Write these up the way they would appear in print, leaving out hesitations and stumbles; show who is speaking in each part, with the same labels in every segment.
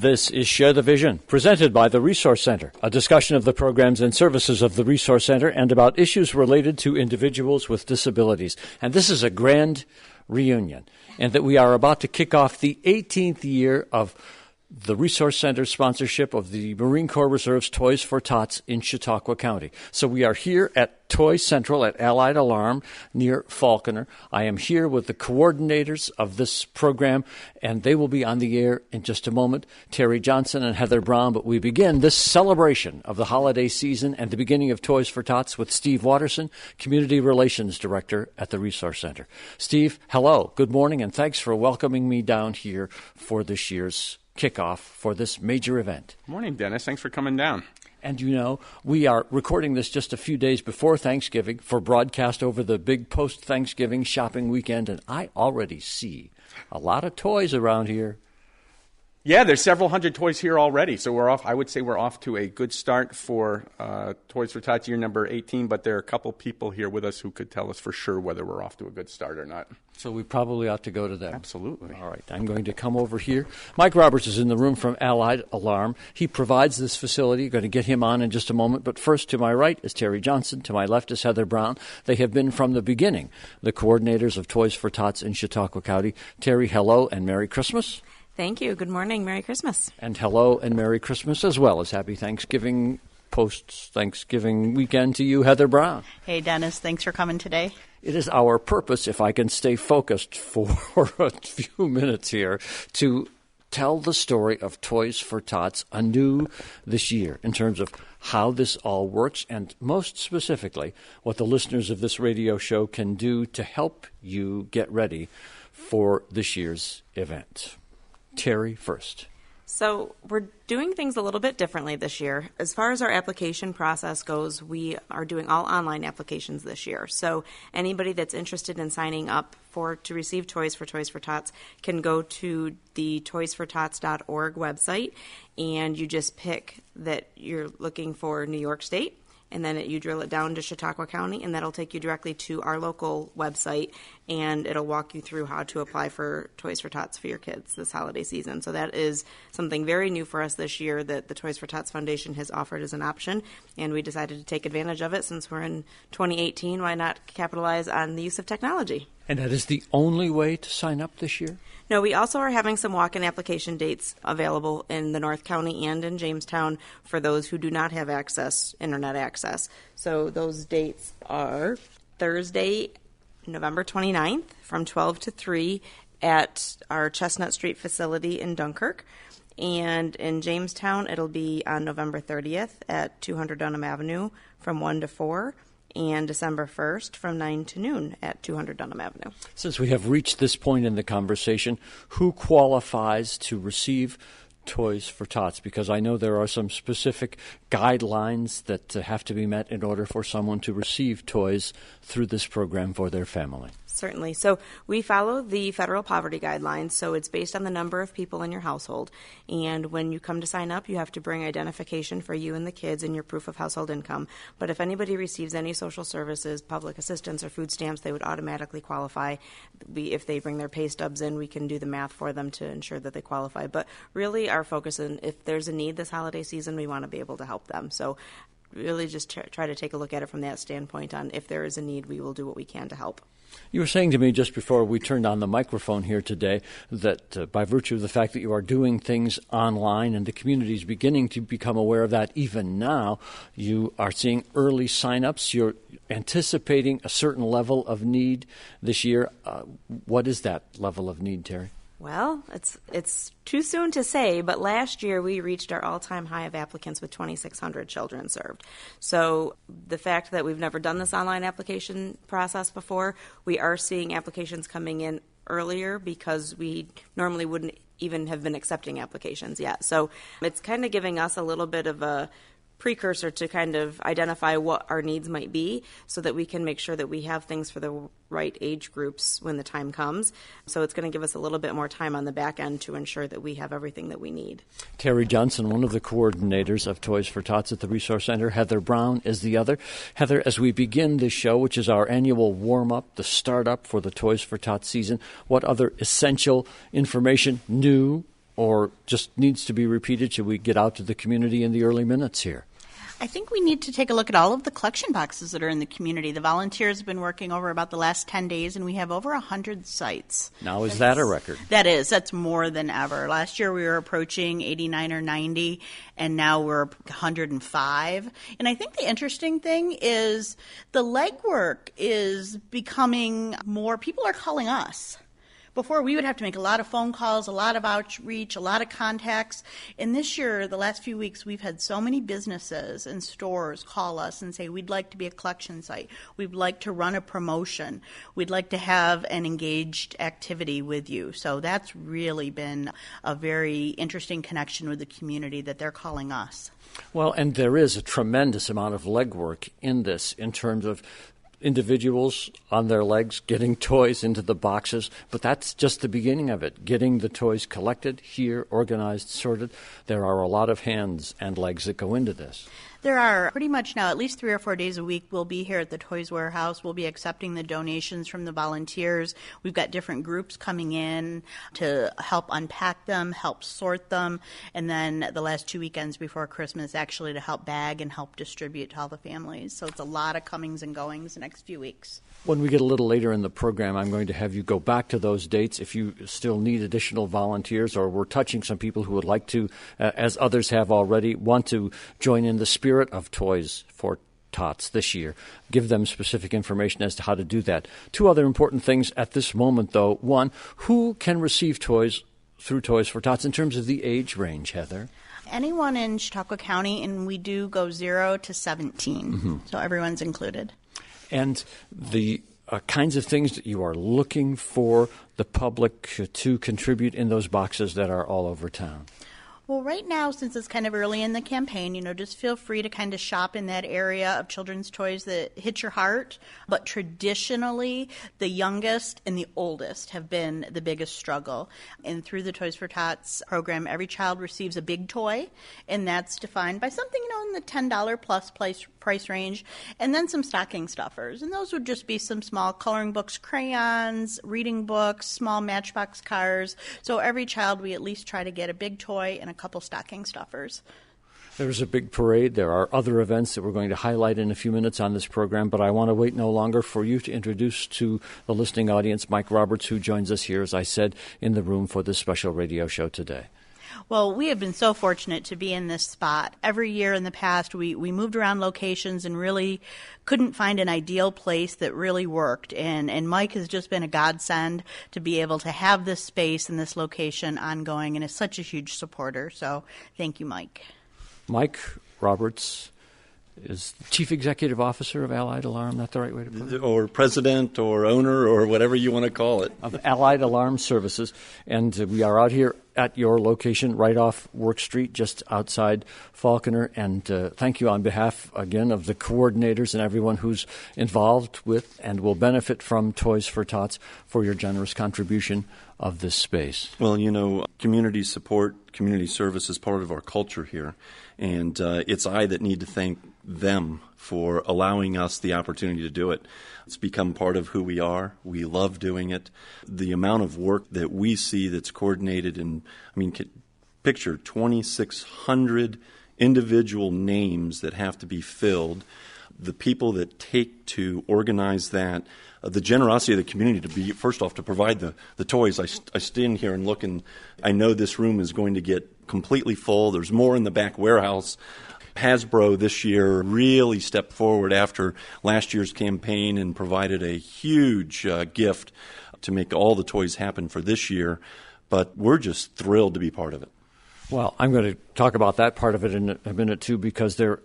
Speaker 1: This is Share the Vision, presented by the Resource Center, a discussion of the programs and services of the Resource Center and about issues related to individuals with disabilities. And this is a grand reunion, and that we are about to kick off the 18th year of the Resource Center sponsorship of the Marine Corps Reserve's Toys for Tots in Chautauqua County. So we are here at Toy Central at Allied Alarm near Falconer. I am here with the coordinators of this program, and they will be on the air in just a moment, Terry Johnson and Heather Brown. But we begin this celebration of the holiday season and the beginning of Toys for Tots with Steve Watterson, Community Relations Director at the Resource Center. Steve, hello, good morning, and thanks for welcoming me down here for this year's kickoff for this major event.
Speaker 2: Morning, Dennis. Thanks for coming down.
Speaker 1: And you know, we are recording this just a few days before Thanksgiving for broadcast over the big post-Thanksgiving shopping weekend, and I already see a lot of toys around here.
Speaker 2: Yeah, there's several hundred toys here already, so we're off. I would say we're off to a good start for Toys for Tots year number 18, but there are a couple people here with us who could tell us for sure whether we're off to a good start or not.
Speaker 1: So we probably ought to go to them.
Speaker 2: Absolutely.
Speaker 1: All right, I'm going to come over here. Mike Roberts is in the room from Allied Alarm. He provides this facility. Going to get him on in just a moment. But first, to my right is Terry Johnson. To my left is Heather Brown. They have been from the beginning the coordinators of Toys for Tots in Chautauqua County. Terry, hello and Merry Christmas.
Speaker 3: Thank you. Good morning. Merry Christmas.
Speaker 1: And hello and Merry Christmas as well as Happy Thanksgiving, post-Thanksgiving weekend to you, Heather Brown.
Speaker 4: Hey, Dennis. Thanks for coming today.
Speaker 1: It is our purpose, if I can stay focused for a few minutes here, to tell the story of Toys for Tots anew this year in terms of how this all works and most specifically what the listeners of this radio show can do to help you get ready for this year's event. Terry first.
Speaker 3: So we're doing things a little bit differently this year. As far as our application process goes, we are doing all online applications this year. So anybody that's interested in signing up to receive toys for Tots can go to the toysfortots.org website, and you just pick that you're looking for New York State. And then you drill it down to Chautauqua County, and that'll take you directly to our local website, and it'll walk you through how to apply for Toys for Tots for your kids this holiday season. So that is something very new for us this year that the Toys for Tots Foundation has offered as an option, and we decided to take advantage of it since we're in 2018. Why not capitalize on the use of technology?
Speaker 1: And that is the only way to sign up this year?
Speaker 3: No, we also are having some walk-in application dates available in the North County and in Jamestown for those who do not have internet access. So those dates are Thursday, November 29th from 12 to 3 at our Chestnut Street facility in Dunkirk. And in Jamestown, it'll be on November 30th at 200 Dunham Avenue from 1 to 4. And December 1st from 9 to noon at 200 Dunham Avenue.
Speaker 1: Since we have reached this point in the conversation, who qualifies to receive Toys for Tots? Because I know there are some specific guidelines that have to be met in order for someone to receive toys through this program for their family.
Speaker 3: Certainly. So we follow the federal poverty guidelines, so it's based on the number of people in your household. And when you come to sign up, you have to bring identification for you and the kids and your proof of household income. But if anybody receives any social services, public assistance, or food stamps, they would automatically qualify. If they bring their pay stubs in, we can do the math for them to ensure that they qualify. But really our focus is if there's a need this holiday season, we want to be able to help them. So really just try to take a look at it from that standpoint on if there is a need, we will do what we can to help.
Speaker 1: You were saying to me just before we turned on the microphone here today that by virtue of the fact that you are doing things online and the community is beginning to become aware of that even now, you are seeing early sign-ups. You're anticipating a certain level of need this year. What is that level of need, Terry?
Speaker 3: Well, it's too soon to say, but last year we reached our all-time high of applicants with 2,600 children served. So the fact that we've never done this online application process before, we are seeing applications coming in earlier because we normally wouldn't even have been accepting applications yet. So it's kind of giving us a little bit of a precursor to kind of identify what our needs might be so that we can make sure that we have things for the right age groups when the time comes. So it's going to give us a little bit more time on the back end to ensure that we have everything that we need.
Speaker 1: Terry Johnson, one of the coordinators of Toys for Tots at the Resource Center. Heather Brown is the other. Heather, as we begin this show, which is our annual warm-up, the start-up for the Toys for Tots season, what other essential information, new or just needs to be repeated? Should we get out to the community in the early minutes here?
Speaker 4: I think we need to take a look at all of the collection boxes that are in the community. The volunteers have been working over about the last 10 days, and we have over 100 sites.
Speaker 1: Now, is that a record?
Speaker 4: That's more than ever. Last year we were approaching 89 or 90, and now we're 105. And I think the interesting thing is the legwork is becoming more, people are calling us. Before, we would have to make a lot of phone calls, a lot of outreach, a lot of contacts. And this year, the last few weeks, we've had so many businesses and stores call us and say, we'd like to be a collection site. We'd like to run a promotion. We'd like to have an engaged activity with you. So that's really been a very interesting connection with the community that they're calling us.
Speaker 1: Well, and there is a tremendous amount of legwork in this in terms of individuals on their legs getting toys into the boxes, but that's just the beginning of it. Getting the toys collected here, organized, sorted. There are a lot of hands and legs that go into this.
Speaker 4: There are pretty much now at least 3 or 4 days a week we'll be here at the Toys Warehouse. We'll be accepting the donations from the volunteers. We've got different groups coming in to help unpack them, help sort them, and then the last 2 weekends before Christmas actually to help bag and help distribute to all the families. So it's a lot of comings and goings the next few weeks.
Speaker 1: When we get a little later in the program, I'm going to have you go back to those dates if you still need additional volunteers, or we're touching some people who would like to, as others have already, want to join in the spirit of Toys for Tots this year. Give them specific information as to how to do that. 2 other important things at this moment, though. One, who can receive toys through Toys for Tots in terms of the age range, Heather?
Speaker 4: Anyone in Chautauqua County, and we do go 0 to 17, so everyone's included.
Speaker 1: And the kinds of things that you are looking for the public to contribute in those boxes that are all over town.
Speaker 4: Well, right now, since it's kind of early in the campaign, just feel free to kind of shop in that area of children's toys that hit your heart. But traditionally, the youngest and the oldest have been the biggest struggle. And through the Toys for Tots program, every child receives a big toy, and that's defined by something, in the $10 plus price range, and then some stocking stuffers. And those would just be some small coloring books, crayons, reading books, small Matchbox cars. So every child, we at least try to get a big toy and a couple stocking stuffers.
Speaker 1: There's a big parade. There are other events that we're going to highlight in a few minutes on this program, but I want to wait no longer for you to introduce to the listening audience Mike Roberts, who joins us here, as I said, in the room for this special radio show today.
Speaker 4: Well, we have been so fortunate to be in this spot. Every year in the past, we moved around locations and really couldn't find an ideal place that really worked. And Mike has just been a godsend to be able to have this space and this location ongoing, and is such a huge supporter. So thank you, Mike.
Speaker 1: Mike Roberts is the Chief Executive Officer of Allied Alarm, not the right way to put it?
Speaker 5: Or president or owner or whatever you want to call it.
Speaker 1: Of Allied Alarm Services. And we are out here at your location right off Work Street, just outside Falconer. And thank you on behalf, again, of the coordinators and everyone who's involved with and will benefit from Toys for Tots for your generous contribution of this space.
Speaker 5: Well, community support, community service is part of our culture here. And it's I that need to thank them for allowing us the opportunity to do it. It's become part of who we are. We love doing it. The amount of work that we see that's coordinated, and picture 2,600 individual names that have to be filled, the people that take to organize that, the generosity of the community to be, first off, to provide the toys. I stand here and look, and I know this room is going to get completely full. There's more in the back warehouse. Hasbro this year really stepped forward after last year's campaign and provided a huge gift to make all the toys happen for this year. But we're just thrilled to be part of it.
Speaker 1: Well, I'm going to talk about that part of it in a minute, too, because there,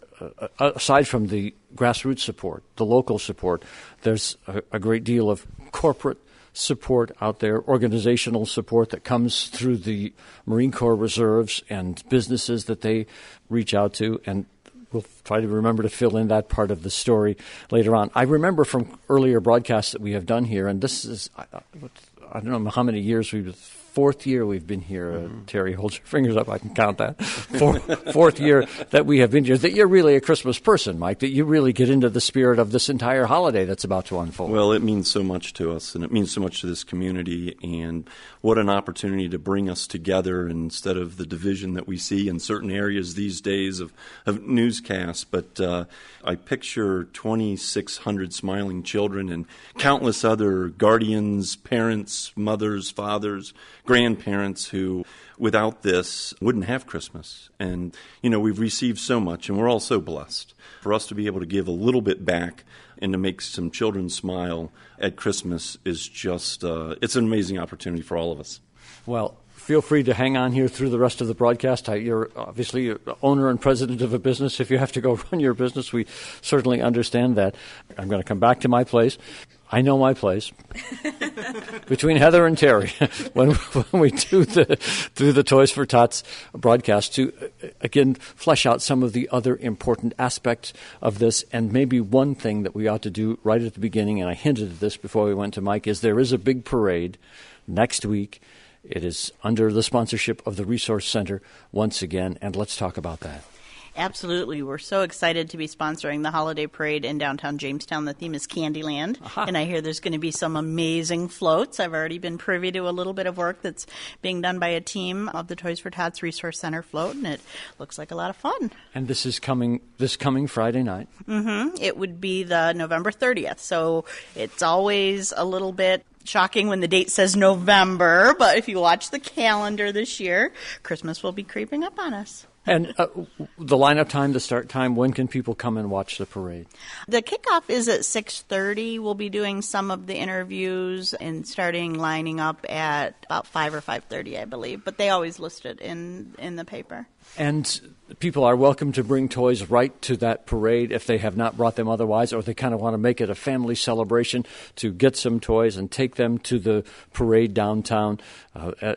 Speaker 1: aside from the grassroots support, the local support, there's a great deal of corporate support out there, organizational support that comes through the Marine Corps reserves and businesses that they reach out to, and we'll try to remember to fill in that part of the story later on. I remember from earlier broadcasts that we have done here, and this is, I don't know how many years, fourth year we've been here. Terry, hold your fingers up. I can count that. Fourth year that we have been here. That you're really a Christmas person, Mike, that you really get into the spirit of this entire holiday that's about to unfold.
Speaker 5: Well, it means so much to us, and it means so much to this community, and what an opportunity to bring us together instead of the division that we see in certain areas these days of newscasts. But I picture 2,600 smiling children and countless other guardians, parents, mothers, fathers, grandparents who, without this, wouldn't have Christmas. And, we've received so much, and we're all so blessed. For us to be able to give a little bit back and to make some children smile at Christmas is just, it's an amazing opportunity for all of us.
Speaker 1: Well, feel free to hang on here through the rest of the broadcast. You're obviously owner and president of a business. If you have to go run your business, we certainly understand that. I'm going to come back to my place. I know my place. Between Heather and Terry, when we do the Toys for Tots broadcast, to again flesh out some of the other important aspects of this, and maybe one thing that we ought to do right at the beginning, and I hinted at this before we went to Mike, is there is a big parade next week. It is under the sponsorship of the Resource Center once again, and let's talk about that.
Speaker 4: Absolutely. We're so excited to be sponsoring the holiday parade in downtown Jamestown. The theme is Candyland, and I hear there's going to be some amazing floats. I've already been privy to a little bit of work that's being done by a team of the Toys for Tots Resource Center float, and it looks like a lot of fun.
Speaker 1: And this is coming Friday night?
Speaker 4: Mm-hmm. It would be the November 30th, so it's always a little bit shocking when the date says November, but if you watch the calendar this year, Christmas will be creeping up on us.
Speaker 1: And the lineup time, the start time, when can people come and watch the parade?
Speaker 4: The kickoff is at 6:30. We'll be doing some of the interviews and lining up at about 5 or 5:30, I believe. But they always list it in the paper.
Speaker 1: And people are welcome to bring toys right to that parade if they have not brought them otherwise, or they kind of want to make it a family celebration to get some toys and take them to the parade downtown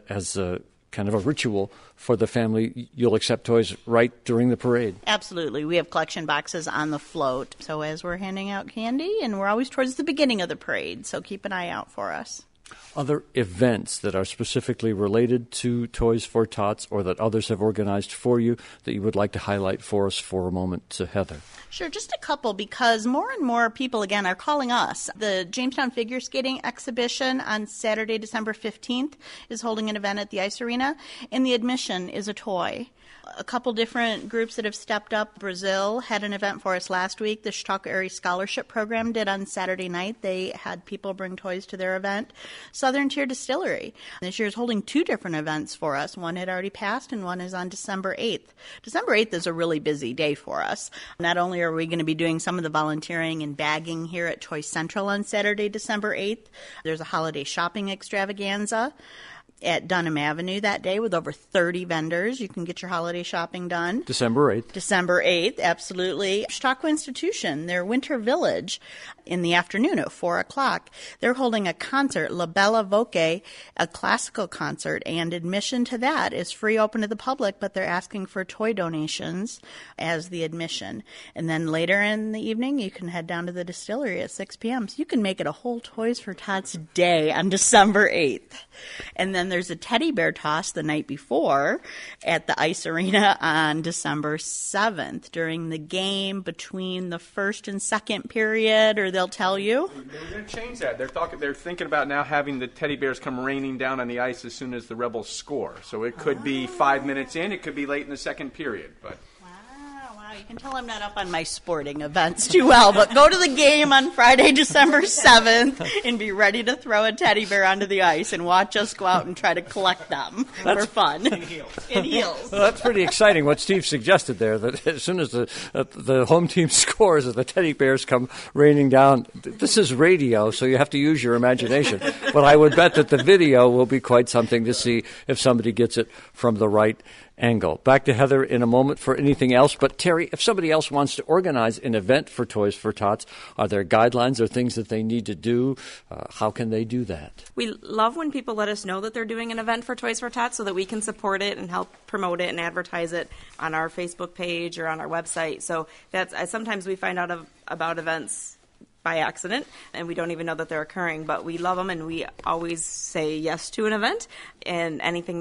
Speaker 1: as a kind of a ritual for the family. You'll accept toys right during the parade.
Speaker 4: Absolutely. We have collection boxes on the float. So as we're handing out candy, and we're always towards the beginning of the parade, so keep an eye out for us.
Speaker 1: Other events that are specifically related to Toys for Tots or that others have organized for you that you would like to highlight for us for a moment, Heather?
Speaker 4: Sure, just a couple, because more and more people, again, are calling us. The Jamestown Figure Skating Exhibition on Saturday, December 15th is holding an event at the Ice Arena, and the admission is a toy. A couple different groups that have stepped up. Brazil had an event for us last week. The Chautauqua Area Scholarship Program did on Saturday night. They had people bring toys to their event. Southern Tier Distillery this year is holding two different events for us. One had already passed, and one is on December 8th. December 8th is a really busy day for us. Not only are we going to be doing some of the volunteering and bagging here at Toy Central on Saturday, December 8th, there's a holiday shopping extravaganza at Dunham Avenue that day with over 30 vendors. You can get your holiday shopping done.
Speaker 1: December 8th.
Speaker 4: December 8th, absolutely. Chautauqua Institution, their Winter Village, in the afternoon at 4 o'clock. They're holding a concert, La Bella Voce, a classical concert, and admission to that is free, open to the public, but they're asking for toy donations as the admission. And then later in the evening, you can head down to the distillery at 6 p.m. So you can make it a whole Toys for Tots day on December 8th. And then there's a teddy bear toss the night before at the Ice Arena on December 7th during the game between the first and second period, or they'll tell you.
Speaker 2: They're going to change that. They're thinking about now having the teddy bears come raining down on the ice as soon as the Rebels score. So it could be 5 minutes in, it could be late in the second period, but.
Speaker 4: You can tell I'm not up on my sporting events too well, but go to the game on Friday, December 7th, and be ready to throw a teddy bear onto the ice and watch us go out and try to collect them for fun. In heels.
Speaker 1: Well, that's pretty exciting what Steve suggested there, that as soon as the home team scores and the teddy bears come raining down, this is radio, so you have to use your imagination. But I would bet that the video will be quite something to see if somebody gets it from the right angle. Back to Heather in a moment for anything else. But Terry, if somebody else wants to organize an event for Toys for Tots, are there guidelines or things that they need to do? How can they do that?
Speaker 3: We love when people let us know that they're doing an event for Toys for Tots so that we can support it and help promote it and advertise it on our Facebook page or on our website. So that's sometimes we find out about events by accident, and we don't even know that they're occurring, but we love them, and we always say yes to an event, and anything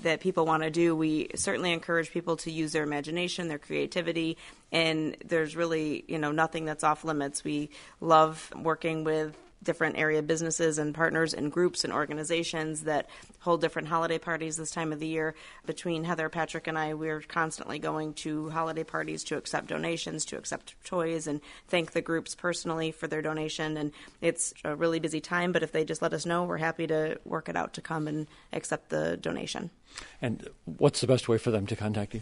Speaker 3: that people want to do, we certainly encourage people to use their imagination, their creativity, and there's really, nothing that's off limits. We love working with different area businesses and partners and groups and organizations that hold different holiday parties this time of the year. Between Heather, Patrick, and I, we're constantly going to holiday parties to accept donations, to accept toys, and thank the groups personally for their donation. And it's a really busy time, but if they just let us know, we're happy to work it out to come and accept the donation.
Speaker 1: And what's the best way for them to contact you?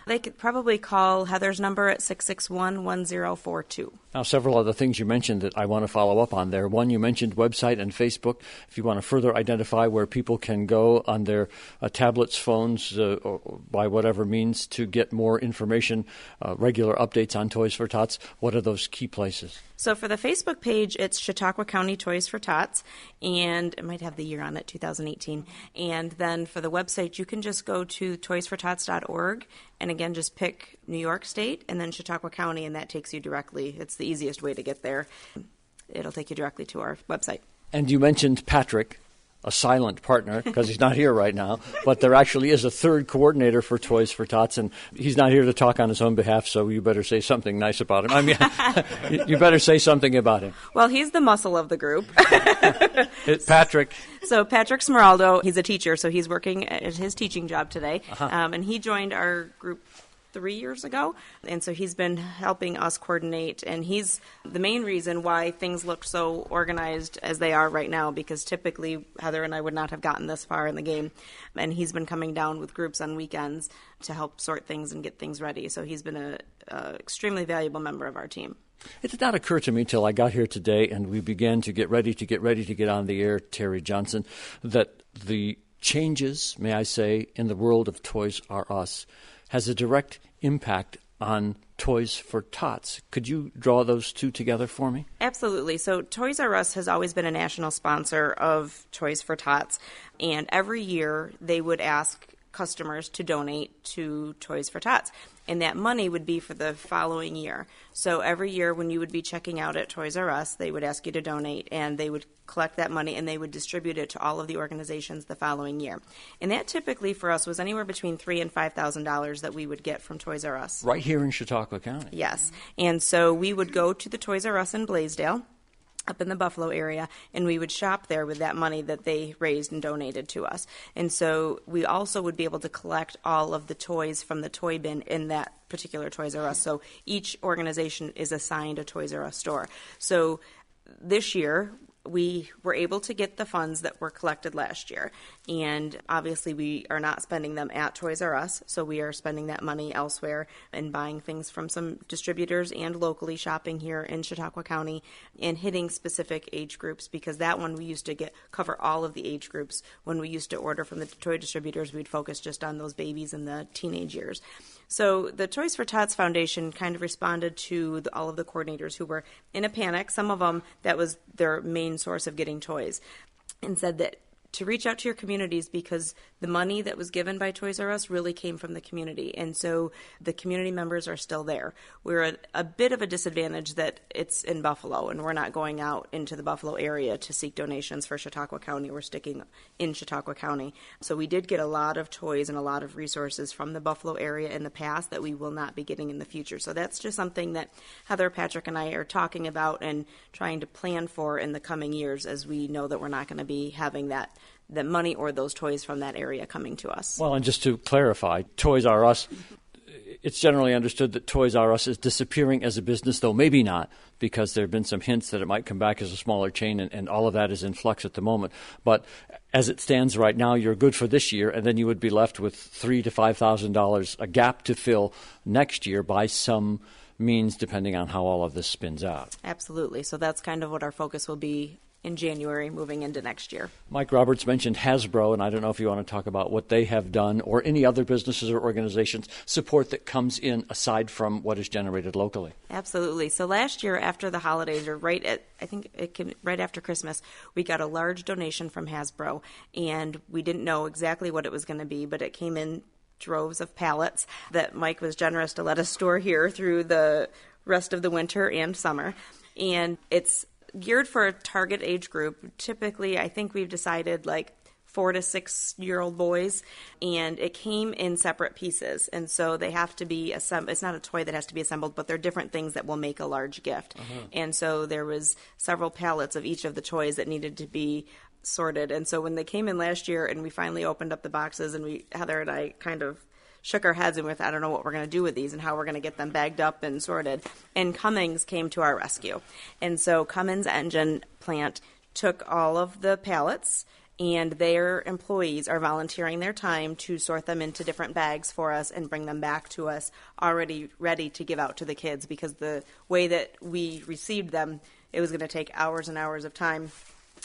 Speaker 3: They could probably call Heather's number at 661-1042.
Speaker 1: Now, several other things you mentioned that I want to follow up on there. One, you mentioned website and Facebook. If you want to further identify where people can go on their tablets, phones, or by whatever means to get more information, regular updates on Toys for Tots, what are those key places?
Speaker 3: So for the Facebook page, it's Chautauqua County Toys for Tots, and it might have the year on it, 2018. And then for the website, you can just go to toysfortots.org, and again, just pick New York State and then Chautauqua County, and that takes you directly. It's the easiest way to get there. It'll take you directly to our website. And
Speaker 1: you mentioned Patrick, a silent partner, because he's not here right now, but there actually is a third coordinator for Toys for Tots, and he's not here to talk on his own behalf, so you better say something nice about him. I mean, you better say something about him.
Speaker 3: Well, he's the muscle of the group.
Speaker 1: Patrick.
Speaker 3: So Patrick Smeraldo, he's a teacher, so he's working at his teaching job today, and he joined our group 3 years ago, and so he's been helping us coordinate, and he's the main reason why things look so organized as they are right now, because typically Heather and I would not have gotten this far in the game, and he's been coming down with groups on weekends to help sort things and get things ready, so he's been an extremely valuable member of our team.
Speaker 1: It did not occur to me till I got here today and we began to get ready to get on the air, Terry Johnson, that the changes, may I say, in the world of Toys R Us has a direct impact on Toys for Tots. Could you draw those two together for me?
Speaker 3: Absolutely. So Toys R Us has always been a national sponsor of Toys for Tots, and every year they would ask customers to donate to Toys for Tots, and that money would be for the following year. So every year when you would be checking out at Toys R Us, they would ask you to donate, and they would collect that money and they would distribute it to all of the organizations the following year. And that typically for us was anywhere between $3,000 and $5,000 that we would get from Toys R Us.
Speaker 1: Right here in Chautauqua County.
Speaker 3: Yes. And so we would go to the Toys R Us in Blaisdell, up in the Buffalo area, and we would shop there with that money that they raised and donated to us. And so we also would be able to collect all of the toys from the toy bin in that particular Toys R Us. So each organization is assigned a Toys R Us store. So this year, we were able to get the funds that were collected last year. And obviously we are not spending them at Toys R Us, so we are spending that money elsewhere and buying things from some distributors and locally shopping here in Chautauqua County and hitting specific age groups, because that one we used to cover all of the age groups. When we used to order from the toy distributors, we'd focus just on those babies in the teenage years. So the Toys for Tots Foundation kind of responded to all of the coordinators who were in a panic. Some of them, that was their main source of getting toys, and said that to reach out to your communities, because the money that was given by Toys R Us really came from the community, and so the community members are still there. We're at a bit of a disadvantage that it's in Buffalo, and we're not going out into the Buffalo area to seek donations for Chautauqua County. We're sticking in Chautauqua County. So we did get a lot of toys and a lot of resources from the Buffalo area in the past that we will not be getting in the future. So that's just something that Heather, Patrick, and I are talking about and trying to plan for in the coming years, as we know that we're not going to be having the money or those toys from that area coming to us.
Speaker 1: Well, and just to clarify, Toys R Us, it's generally understood that Toys R Us is disappearing as a business, though maybe not, because there have been some hints that it might come back as a smaller chain, and all of that is in flux at the moment. But as it stands right now, you're good for this year, and then you would be left with $3,000 to $5,000, a gap to fill next year by some means, depending on how all of this spins out.
Speaker 3: Absolutely. So that's kind of what our focus will be in January moving into next year.
Speaker 1: Mike Roberts mentioned Hasbro, and I don't know if you want to talk about what they have done or any other businesses or organizations support that comes in aside from what is generated locally.
Speaker 3: Absolutely. So last year after the holidays, or right after Christmas, we got a large donation from Hasbro, and we didn't know exactly what it was going to be, but it came in droves of pallets that Mike was generous to let us store here through the rest of the winter and summer. And it's geared for a target age group. Typically, I think we've decided like 4 to 6 year old boys, and it came in separate pieces, and so they have to be assembled. It's not a toy that has to be assembled, but they're different things that will make a large gift. And so there was several pallets of each of the toys that needed to be sorted. And so when they came in last year and we finally opened up the boxes, and Heather and I kind of shook our heads and I don't know what we're going to do with these and how we're going to get them bagged up and sorted. And Cummins came to our rescue. And so Cummins Engine Plant took all of the pallets, and their employees are volunteering their time to sort them into different bags for us and bring them back to us already ready to give out to the kids, because the way that we received them, it was going to take hours and hours of time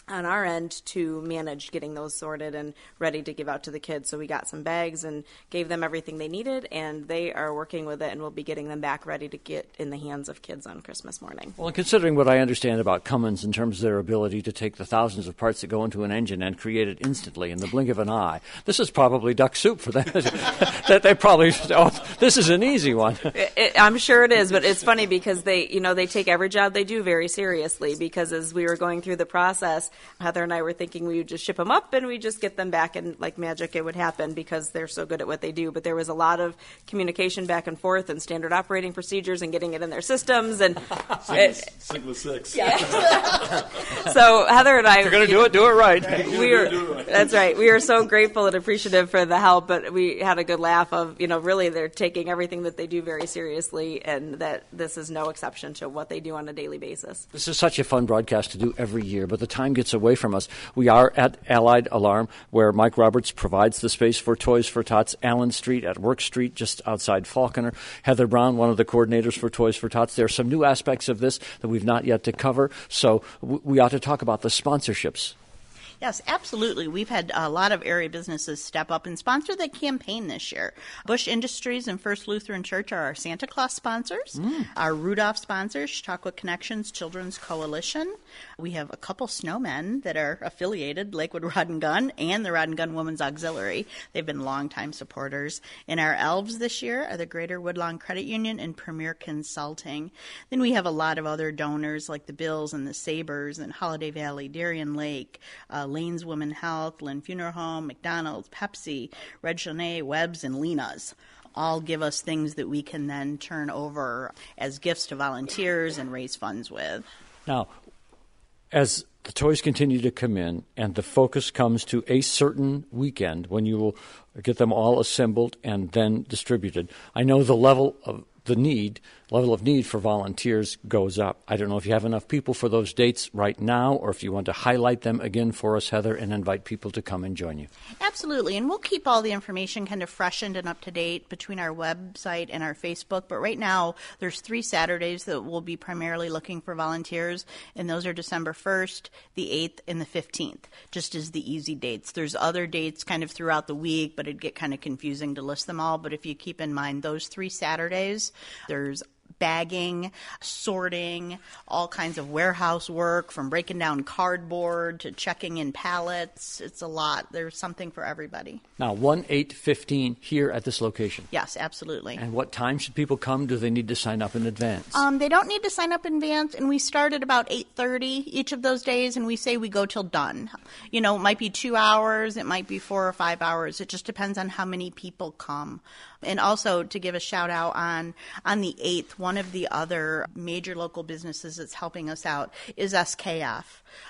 Speaker 3: on our end to manage getting those sorted and ready to give out to the kids. So we got some bags and gave them everything they needed, and they are working with it, and we'll be getting them back ready to get in the hands of kids on Christmas morning.
Speaker 1: Well, and considering what I understand about Cummins in terms of their ability to take the thousands of parts that go into an engine and create it instantly in the blink of an eye, this is probably duck soup for them. That they probably, this is an easy one.
Speaker 3: I'm sure it is, but it's funny because they take every job they do very seriously, because as we were going through the process, Heather and I were thinking we would just ship them up and we just get them back, and like magic it would happen because they're so good at what they do. But there was a lot of communication back and forth and standard operating procedures and getting it in their systems. And
Speaker 5: Sigma 6.
Speaker 3: Yeah. So Heather and I,
Speaker 1: you're going to do it right.
Speaker 3: That's right. We are so grateful and appreciative for the help, but we had a good laugh of, really they're taking everything that they do very seriously, and that this is no exception to what they do on a daily basis.
Speaker 1: This is such a fun broadcast to do every year, but the time gets away from us. We are at Allied Alarm, where Mike Roberts provides the space for Toys for Tots, Allen Street at Work Street, just outside Falconer. Heather Brown, one of the coordinators for Toys for Tots. There are some new aspects of this that we've not yet to cover, so we ought to talk about the sponsorships.
Speaker 4: Yes, absolutely. We've had a lot of area businesses step up and sponsor the campaign this year. Bush Industries and First Lutheran Church are our Santa Claus sponsors. Our Rudolph sponsors, Chautauqua Connections Children's Coalition. We have a couple snowmen that are affiliated, Lakewood Rod and Gun and the Rod and Gun Women's Auxiliary. They've been longtime supporters. And our elves this year are the Greater Woodlawn Credit Union and Premier Consulting. Then we have a lot of other donors like the Bills and the Sabres and Holiday Valley, Darien Lake, Lane's Women Health, Lynn Funeral Home, McDonald's, Pepsi, Red Chenet, Webb's, and Lena's. All give us things that we can then turn over as gifts to volunteers and raise funds with.
Speaker 1: Now, as the toys continue to come in and the focus comes to a certain weekend when you will get them all assembled and then distributed, I know the level of need for volunteers goes up. I don't know if you have enough people for those dates right now, or if you want to highlight them again for us, Heather, and invite people to come and join you.
Speaker 4: Absolutely, and we'll keep all the information kind of freshened and up to date between our website and our Facebook. But right now, there's 3 Saturdays that we'll be primarily looking for volunteers, and those are December 1st, the 8th, and the 15th, just as the easy dates. There's other dates kind of throughout the week, but it'd get kind of confusing to list them all. But if you keep in mind those 3 Saturdays, there's bagging, sorting, all kinds of warehouse work, from breaking down cardboard to checking in pallets. It's a lot. There's something for everybody.
Speaker 1: Now, 1-8-15 here at this location.
Speaker 4: Yes, absolutely.
Speaker 1: And what time should people come? Do they need to sign up in advance?
Speaker 4: They don't need to sign up in advance, and we start at about 8:30 each of those days, and we say we go till done. It might be 2 hours, it might be 4 or 5 hours. It just depends on how many people come. And also, to give a shout out on the 8th, one of the other major local businesses that's helping us out is SKF.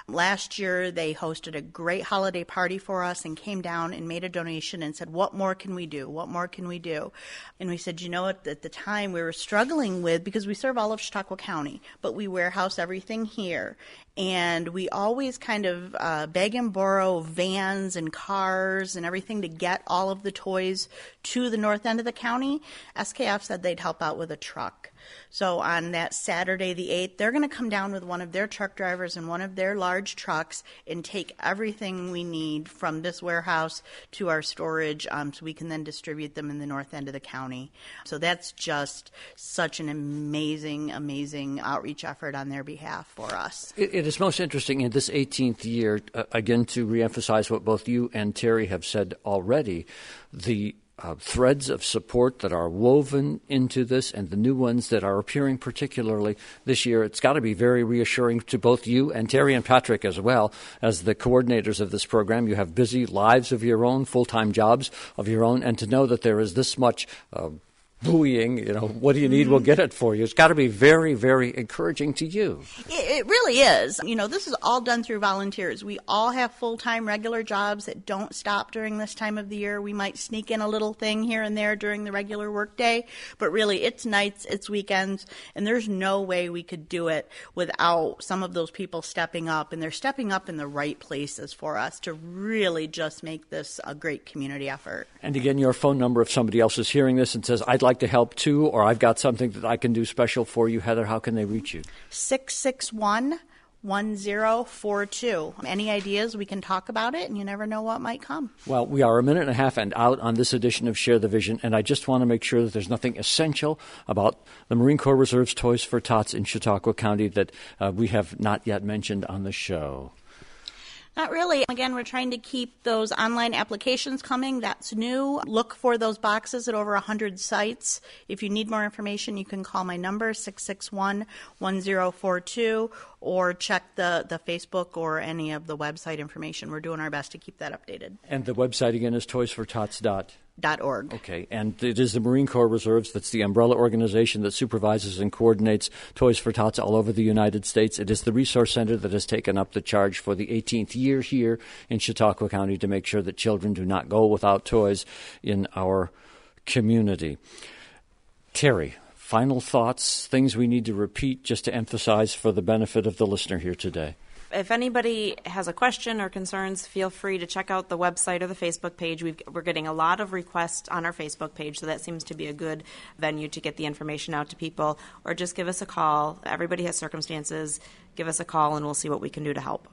Speaker 4: Last year, they hosted a great holiday party for us and came down and made a donation and said, what more can we do? What more can we do? And we said, at the time we were struggling with, because we serve all of Chautauqua County, but we warehouse everything here. And we always kind of beg and borrow vans and cars and everything to get all of the toys to the north end of the county. SKF said they'd help out with a truck. So on that Saturday, the 8th, they're going to come down with one of their truck drivers and one of their large trucks and take everything we need from this warehouse to our storage, so we can then distribute them in the north end of the county. So that's just such an amazing, amazing outreach effort on their behalf for us.
Speaker 1: It is most interesting in this 18th year, again, to reemphasize what both you and Terry have said already, the threads of support that are woven into this and the new ones that are appearing particularly this year. It's got to be very reassuring to both you and Terry and Patrick as well as the coordinators of this program. You have busy lives of your own, full-time jobs of your own, and to know that there is this much buoying, what do you need? We'll get it for you. It's got to be very, very encouraging to you.
Speaker 4: It really is. This is all done through volunteers. We all have full-time regular jobs that don't stop during this time of the year. We might sneak in a little thing here and there during the regular workday, but really it's nights, it's weekends, and there's no way we could do it without some of those people stepping up, and they're stepping up in the right places for us to really just make this a great community effort.
Speaker 1: And again, your phone number, if somebody else is hearing this and says, I'd like to help too, or I've got something that I can do special for you, Heather, how can they reach you?
Speaker 4: 661-1042. Any ideas, we can talk about it, and you never know what might come.
Speaker 1: Well, we are a minute and a half and out on this edition of Share the Vision, and I just want to make sure that there's nothing essential about the Marine Corps Reserve's Toys for Tots in Chautauqua County that we have not yet mentioned on the show.
Speaker 4: Not really. Again, we're trying to keep those online applications coming. That's new. Look for those boxes at over 100 sites. If you need more information, you can call my number, 661-1042, or check the Facebook or any of the website information. We're doing our best to keep that updated.
Speaker 1: And the website again is toysfortots.org.
Speaker 4: .org.
Speaker 1: And it is the Marine Corps Reserves that's the umbrella organization that supervises and coordinates Toys for Tots all over the United States. It is the Resource Center that has taken up the charge for the 18th year here in Chautauqua County to make sure that children do not go without toys in our community. Terry, final thoughts, things we need to repeat just to emphasize for the benefit of the listener here today.
Speaker 3: If anybody has a question or concerns, feel free to check out the website or the Facebook page. We're getting a lot of requests on our Facebook page, so that seems to be a good venue to get the information out to people. Or just give us a call. Everybody has circumstances. Give us a call, and we'll see what we can do to help.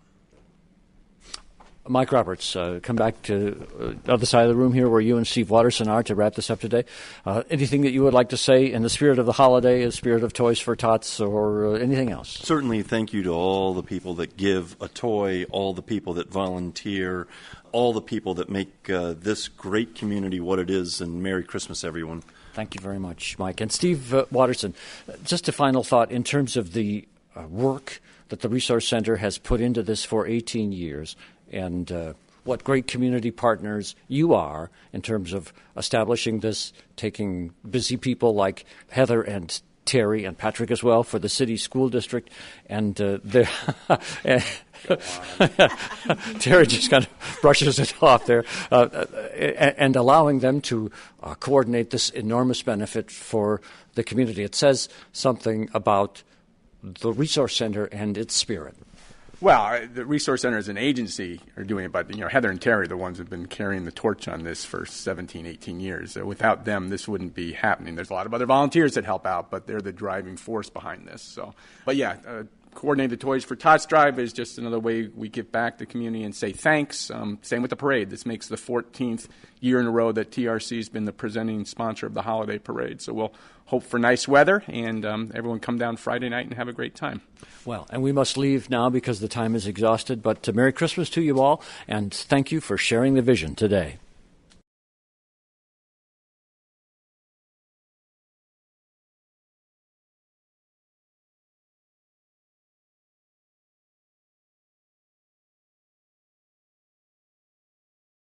Speaker 1: Mike Roberts, come back to the other side of the room here where you and Steve Watterson are to wrap this up today. Anything that you would like to say in the spirit of the holiday, the spirit of Toys for Tots, or anything else?
Speaker 5: Certainly thank you to all the people that give a toy, all the people that volunteer, all the people that make this great community what it is, and Merry Christmas, everyone.
Speaker 1: Thank you very much, Mike. And Steve Watterson, just a final thought in terms of the work that the Resource Center has put into this for 18 years, and what great community partners you are in terms of establishing this, taking busy people like Heather and Terry and Patrick as well for the city school district, and Terry just kind of brushes it off there, and allowing them to coordinate this enormous benefit for the community. It says something about the Resource Center and its spirit.
Speaker 2: Well, the Resource Center as an agency are doing it, but Heather and Terry are the ones who have been carrying the torch on this for 17, 18 years. Without them, this wouldn't be happening. There's a lot of other volunteers that help out, but they're the driving force behind this. Coordinate the Toys for Tots drive is just another way we give back to the community and say thanks. Same with the parade. This makes the 14th year in a row that TRC has been the presenting sponsor of the holiday parade. So we'll hope for nice weather, and everyone come down Friday night and have a great time.
Speaker 1: Well, and we must leave now because the time is exhausted, but Merry Christmas to you all, and thank you for sharing the vision today.